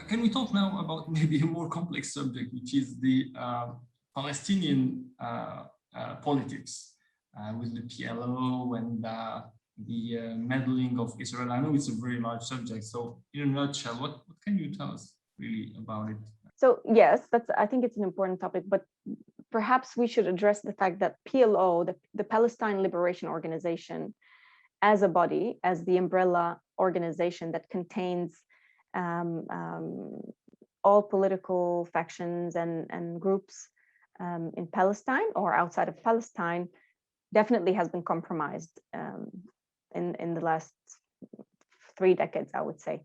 Can we talk now about maybe a more complex subject, which is the Palestinian politics with the PLO and the meddling of Israel? I know it's a very large subject. So in a nutshell, what can you tell us really about it? So yes, I think it's an important topic, but perhaps we should address the fact that PLO, the Palestine Liberation Organization, as a body, as the umbrella organization that contains all political factions and groups in Palestine or outside of Palestine, definitely has been compromised in the last 3 decades, I would say.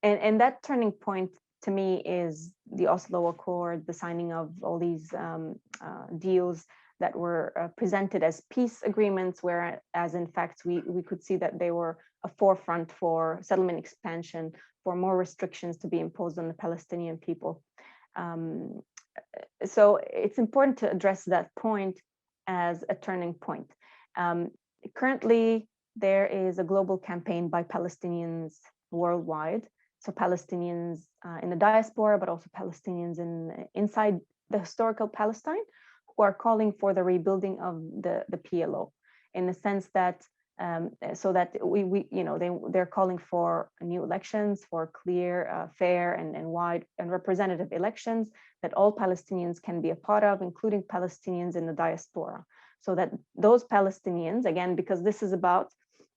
And that turning point to me is the Oslo Accord, the signing of all these deals that were presented as peace agreements, whereas in fact we could see that they were a forefront for settlement expansion, for more restrictions to be imposed on the Palestinian people. So it's important to address that point as a turning point. Currently, there is a global campaign by Palestinians worldwide. So Palestinians in the diaspora, but also Palestinians inside the historical Palestine, who are calling for the rebuilding of the PLO, in the sense that so that they're calling for new elections, for clear, fair, and wide and representative elections that all Palestinians can be a part of, including Palestinians in the diaspora. So that those Palestinians, again, because this is about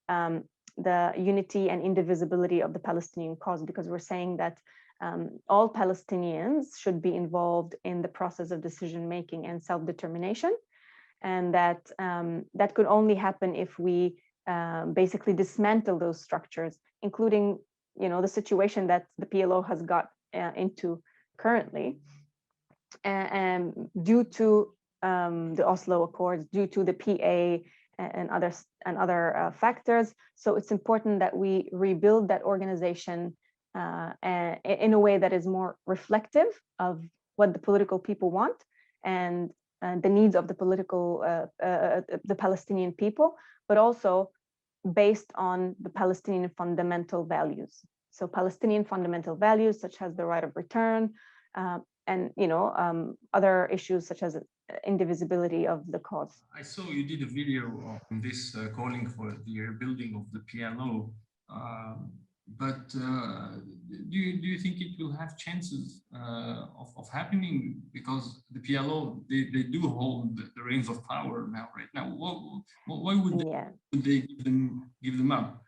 the unity and indivisibility of the Palestinian cause, because we're saying that all Palestinians should be involved in the process of decision-making and self-determination, and that that could only happen if we basically dismantle those structures, including, the situation that the PLO has got into currently, and due to the Oslo Accords, due to the PA and other factors. So it's important that we rebuild that organization in a way that is more reflective of what the political people want and the needs of the Palestinian people, but also based on the Palestinian fundamental values. So Palestinian fundamental values such as the right of return and other issues such as indivisibility of the cause. I saw you did a video on this calling for the rebuilding of the PLO, but do you think it will have chances of happening? Because the PLO, they do hold the reins of power right now. Why would they give them up?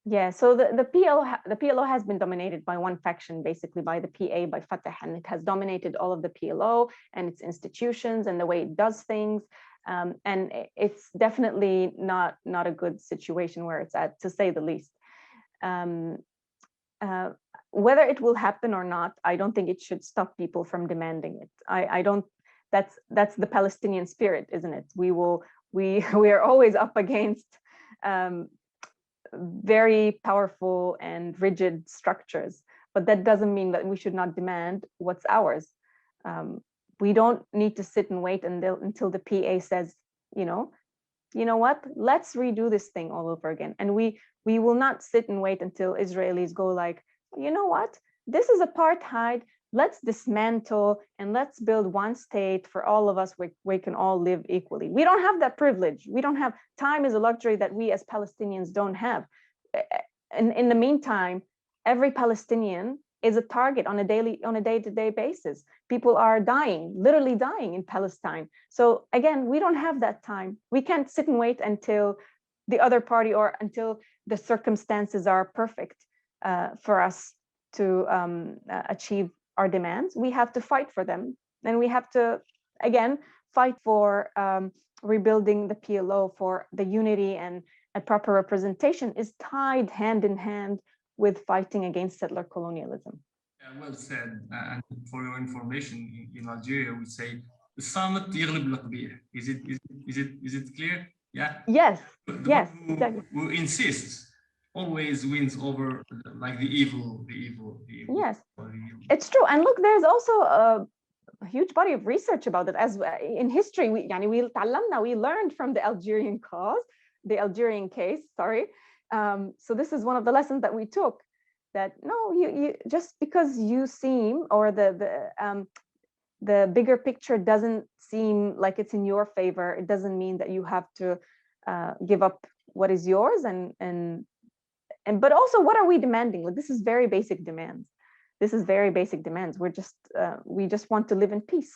Yeah, so the PLO has been dominated by one faction, basically by the PA, by Fatah, and it has dominated all of the PLO and its institutions and the way it does things. And it's definitely not a good situation where it's at, to say the least. Whether it will happen or not, I don't think it should stop people from demanding it. I don't. That's the Palestinian spirit, isn't it? We are always up against very powerful and rigid structures, but that doesn't mean that we should not demand what's ours. We don't need to sit and wait until the PA says, you know what, let's redo this thing all over again. And we will not sit and wait until Israelis go like, you know what, this is apartheid, let's dismantle and let's build one state for all of us where we can all live equally. We don't have that privilege. We don't have, time is a luxury that we as Palestinians don't have. In the meantime, every Palestinian is a target on a day-to-day basis. People are dying, literally dying in Palestine. So again, we don't have that time. We can't sit and wait until the other party or until the circumstances are perfect for us to achieve our demands. We have to fight for them. And we have to, again, fight for rebuilding the PLO, for the unity and a proper representation is tied hand in hand with fighting against settler colonialism. Well said. And for your information, in Algeria, we say الصامت يغلب القبيح. Is it clear? Yeah. Yes. Yes. Who insists always wins over like the evil. Yes, it's true. And look, there's also a huge body of research about it. As in history, we learned from the Algerian case. Sorry. So this is one of the lessons that we took. that no, you just because you seem, or the bigger picture doesn't seem like it's in your favor, it doesn't mean that you have to give up what is yours. And but also, what are we demanding? Like, this is very basic demands. This is very basic demands. We just want to live in peace.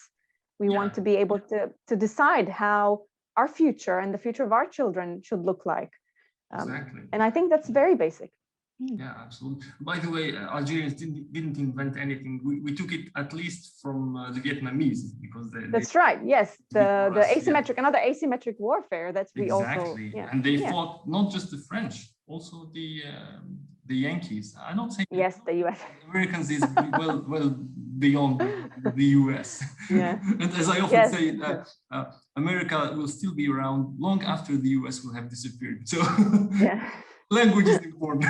We want to be able to decide how our future and the future of our children should look like. Exactly. And I think that's very basic. Yeah, absolutely. By the way, Algerians didn't invent anything. We took it at least from the Vietnamese, because that's right. Yes, the asymmetric, yeah. another asymmetric warfare. That's we exactly. also, yeah. And they fought not just the French, also the Yankees. I'm not saying yes, the US. Americans is well beyond the US. Yeah. And as I often say, America will still be around long after the US will have disappeared. So yeah. Language is important.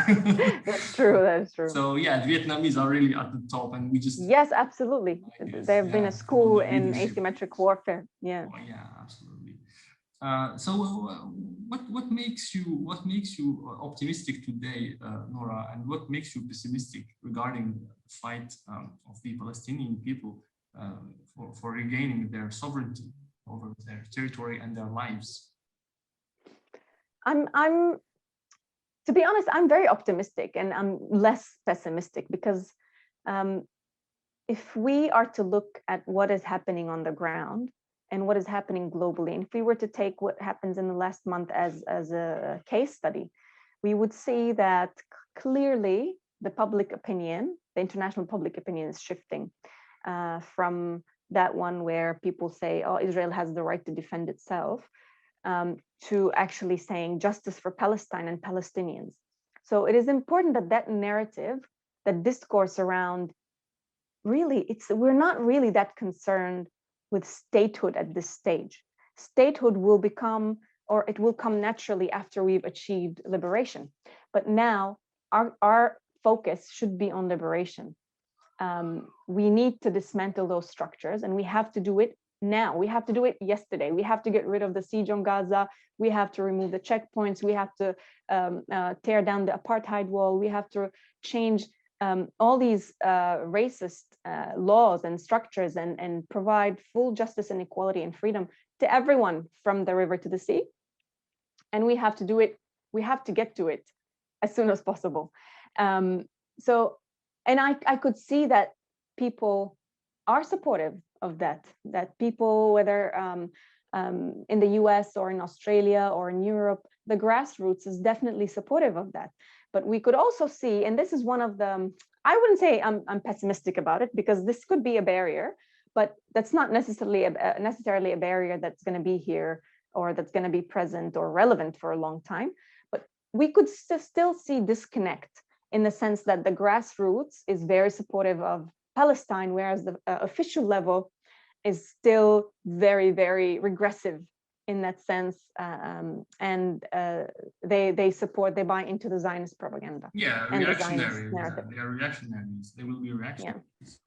That's true. That's true. So yeah, the Vietnamese are really at the top, and we just yes, absolutely. There have been a school in asymmetric warfare. Yeah. Oh, yeah, absolutely. So what makes you optimistic today, Noura, and what makes you pessimistic regarding the fight of the Palestinian people for regaining their sovereignty over their territory and their lives? To be honest, I'm very optimistic, and I'm less pessimistic, because if we are to look at what is happening on the ground and what is happening globally, and if we were to take what happens in the last month as a case study, we would see that clearly the public opinion, the international public opinion, is shifting from that one where people say, oh, Israel has the right to defend itself, to actually saying justice for Palestine and Palestinians. So it is important that that narrative, that discourse around, really, we're not really that concerned with statehood at this stage. Statehood will become, or it will come naturally after we've achieved liberation. But now our focus should be on liberation. We need to dismantle those structures, and we have to do it now. We have to do it yesterday. We have to get rid of the siege on Gaza. We have to remove the checkpoints. We have to tear down the apartheid wall. We have to change all these racist laws and structures, and provide full justice and equality and freedom to everyone from the river to the sea. And we have to do it. We have to get to it as soon as possible. And I could see that people are supportive of that people, whether in the US or in Australia or in Europe, the grassroots is definitely supportive of that. But we could also see, and this is one of the, I wouldn't say I'm pessimistic about it, because this could be a barrier, but that's not necessarily a barrier that's going to be here, or that's going to be present or relevant for a long time. But we could still see disconnect, in the sense that the grassroots is very supportive of Palestine, whereas the official level is still very, very regressive in that sense, and they buy into the Zionist propaganda. Yeah, reactionary. They are reactionaries. They will be reactionaries.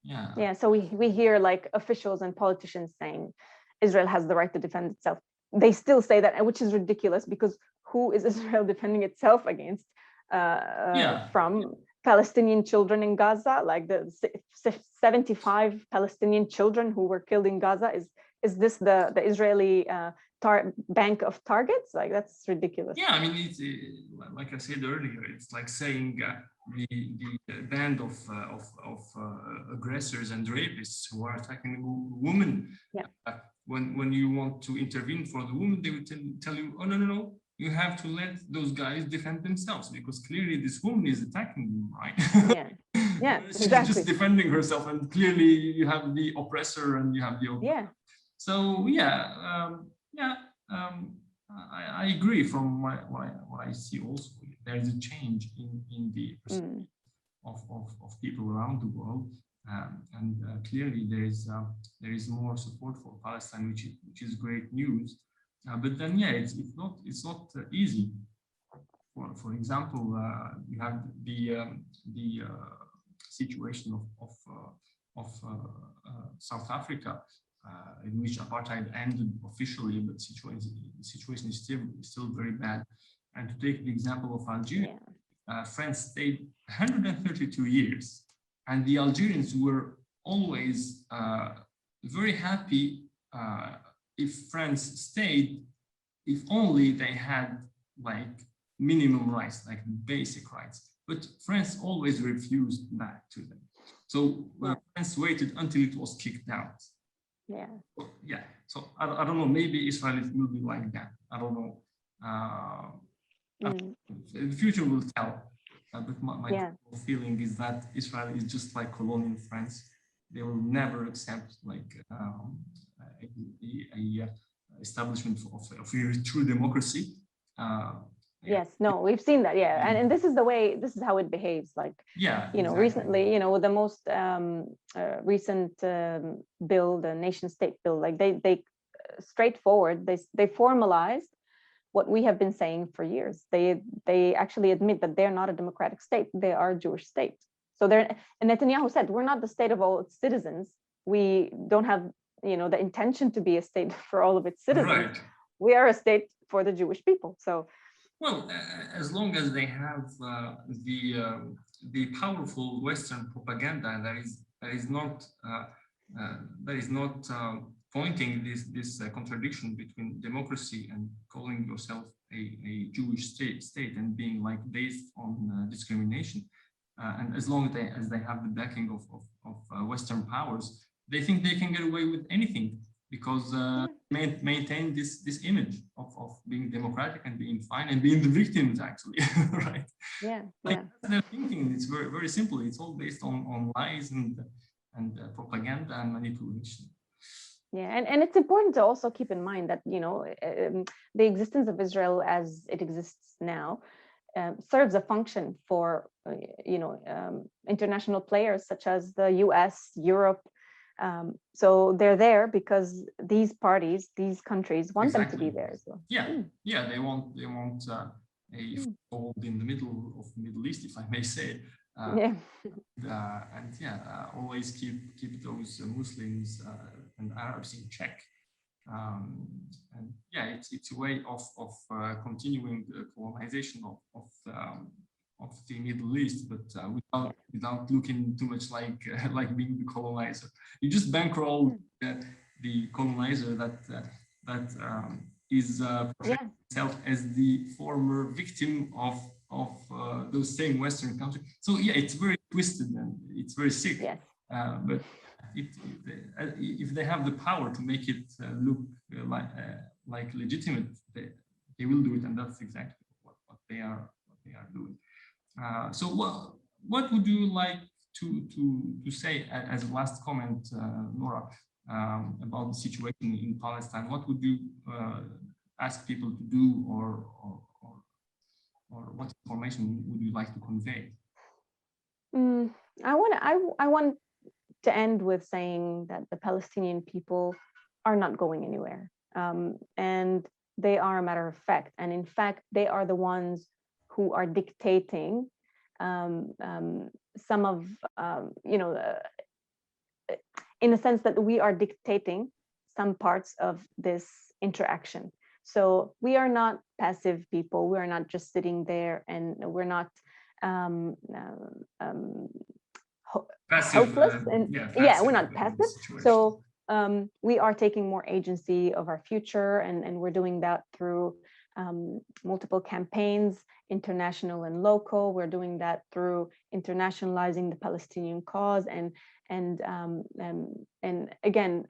Yeah. So we hear like officials and politicians saying Israel has the right to defend itself. They still say that, which is ridiculous, because who is Israel defending itself against? From Palestinian children in Gaza, like the 75 Palestinian children who were killed in Gaza. Is this the Israeli bank of targets? Like, that's ridiculous. Yeah, I mean, it's like I said earlier, it's like saying the band of aggressors and rapists who are attacking women. Yeah. When you want to intervene for the woman, they will tell you, oh, no. You have to let those guys defend themselves, because clearly this woman is attacking them, right? Yeah, She's exactly. just defending herself, and clearly you have the oppressor and you have the oppressor. Yeah. So I agree from what I see. Also, there's a change in the perception of people around the world, and clearly there is more support for Palestine, which is great news. But then, it's not easy. For example, you have the situation of South Africa, in which apartheid ended officially, but the situation is still very bad. And to take the example of Algeria, France stayed 132 years, and the Algerians were always very happy if France stayed, if only they had like minimum rights, like basic rights. But France always refused that to them. So France waited until it was kicked out. Yeah. Yeah. So I don't know. Maybe Israel will be like that. I don't know. The future will tell. But my feeling is that Israel is just like colonial France. They will never accept like a establishment of a true democracy. Yes, no, we've seen that, and this is the way, this is how it behaves. Like, exactly. Recently, with the most recent bill, the nation state bill, like they straightforward, they formalized what we have been saying for years. They actually admit that they're not a democratic state, they are a Jewish state. So and Netanyahu said, we're not the state of all its citizens. We don't have, the intention to be a state for all of its citizens. Right. We are a state for the Jewish people. So, well, as long as they have the powerful Western propaganda that is not pointing this contradiction between democracy and calling yourself a Jewish state and being like based on discrimination, and as long as they have the backing of Western powers, they think they can get away with anything, because maintain this image of being democratic and being fine and being the victims, actually. Right? Their thinking, it's very, very simple. It's all based on lies and propaganda and manipulation. And it's important to also keep in mind that the existence of Israel as it exists now serves a function for international players such as the US, Europe. So they're there because these parties, these countries want them to be there as well. They want a foothold in the middle of the Middle East, if I may say. Always keep those Muslims and Arabs in check. It's a way of continuing the colonization of the Middle East, but without looking too much like being the colonizer. You just bankroll the colonizer that is portraying itself as the former victim of those same Western countries. So it's very twisted and it's very sick. But if they have the power to make it look like legitimate, they will do it, and that's exactly what they are doing. So what would you like to say as a last comment, Noura, about the situation in Palestine? What would you ask people to do, or what information would you like to convey? I want to end with saying that the Palestinian people are not going anywhere, and they are a matter of fact. And in fact, they are the ones who are dictating some of, in the sense that we are dictating some parts of this interaction. So we are not passive people. We are not just sitting there, and we're not passive, hopeless. We're not passive. So we are taking more agency of our future, and we're doing that through multiple campaigns, international and local. We're doing that through internationalizing the Palestinian cause and again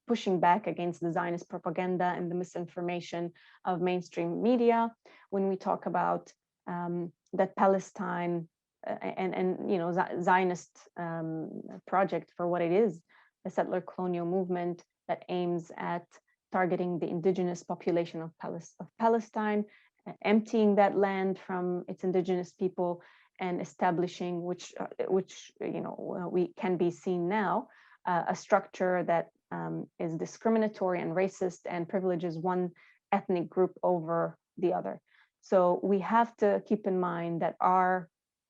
pushing back against the Zionist propaganda and the misinformation of mainstream media. When we talk about that Palestine Zionist project for what it is, a settler colonial movement that aims at targeting the indigenous population of Palestine, emptying that land from its indigenous people, and establishing, which we can be seen now, a structure that is discriminatory and racist and privileges one ethnic group over the other. So we have to keep in mind that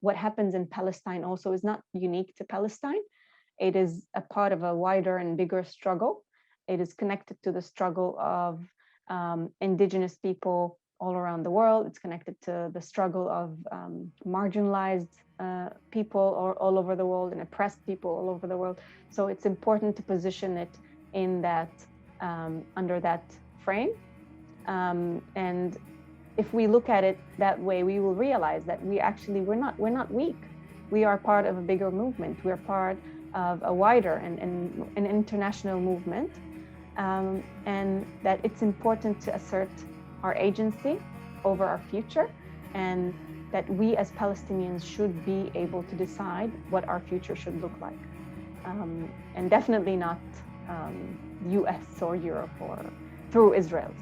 what happens in Palestine also is not unique to Palestine. It is a part of a wider and bigger struggle. It is connected to the struggle of indigenous people all around the world. It's connected to the struggle of marginalized people all over the world and oppressed people all over the world. So it's important to position it in that, under that frame. And if we look at it that way, we will realize that we're not weak. We are part of a bigger movement. We're part of a wider and an international movement, and that it's important to assert our agency over our future, and that we as Palestinians should be able to decide what our future should look like, and definitely not US or Europe or through Israel.